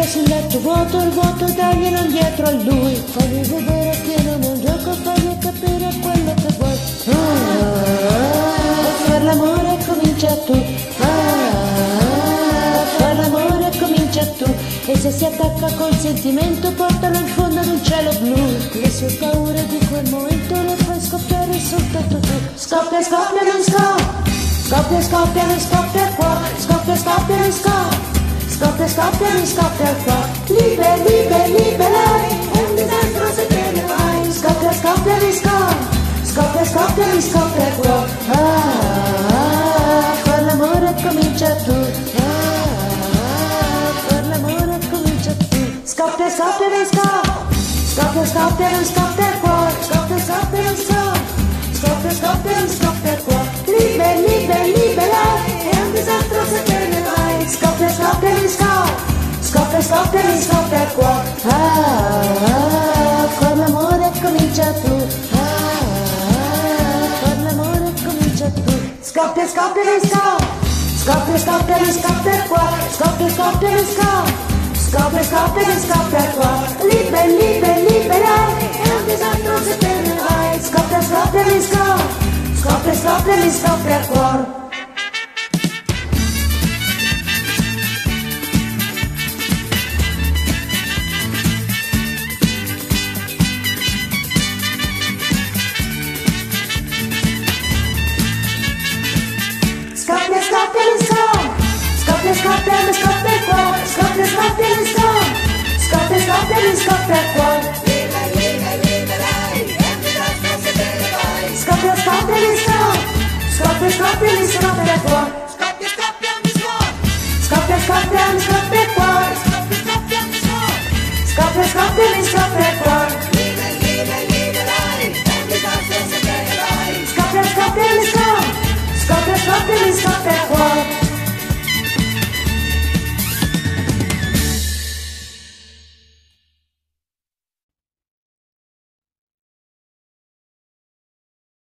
sul letto vuoto, il vuoto daglielo indietro a lui. Fammi vedere che non è un gioco, fammi capire quello che vuoi. Far l'amore comincia tu. Far l'amore comincia tu. E se si attacca col sentimento portalo in fondo ad un cielo blu. Le sue paure di quel momento le fai scoppiare soltanto tu. Scoppia, scoppia, non scoppia. Scoppia, scoppia, non scoppia il cuore. Scoppia, scoppia, non scoppia. Scoppia, scoppia, non scoppia il cuore. Libera, libera, libera. È un disastro se te ne vai. Scoppia, scoppia, non scoppia. Scoppia, scoppia, non scoppia il cuore. Far l'amore comincia tu. Far l'amore comincia tu. Scoppia, scoppia, non scoppia. Scoppia, scoppia, non scoppia il cuore. Scoppia, scoppia, non scoppia. Scoppia, scoppia, non scoppia il cuore. Libera, libera, libera. È un disastro se te ne vai. Scoppia, scoppia, non scoppia. Scoppia, scoppia, non scoppia il cuore. Far l'amore comincia tu. Far l'amore comincia tu. Scoppia, scoppia, non scoppia. Scoppia, scoppia, non scoppia il cuore. Scoppia, scoppia, non scoppia. Scoppia, scoppia, non scoppia il cuore. Libera, libera, libera. È un disastro se te ne vai. Scoppia, scoppia, non scoppia. Scoppia, scoppia, non scoppia il cuore.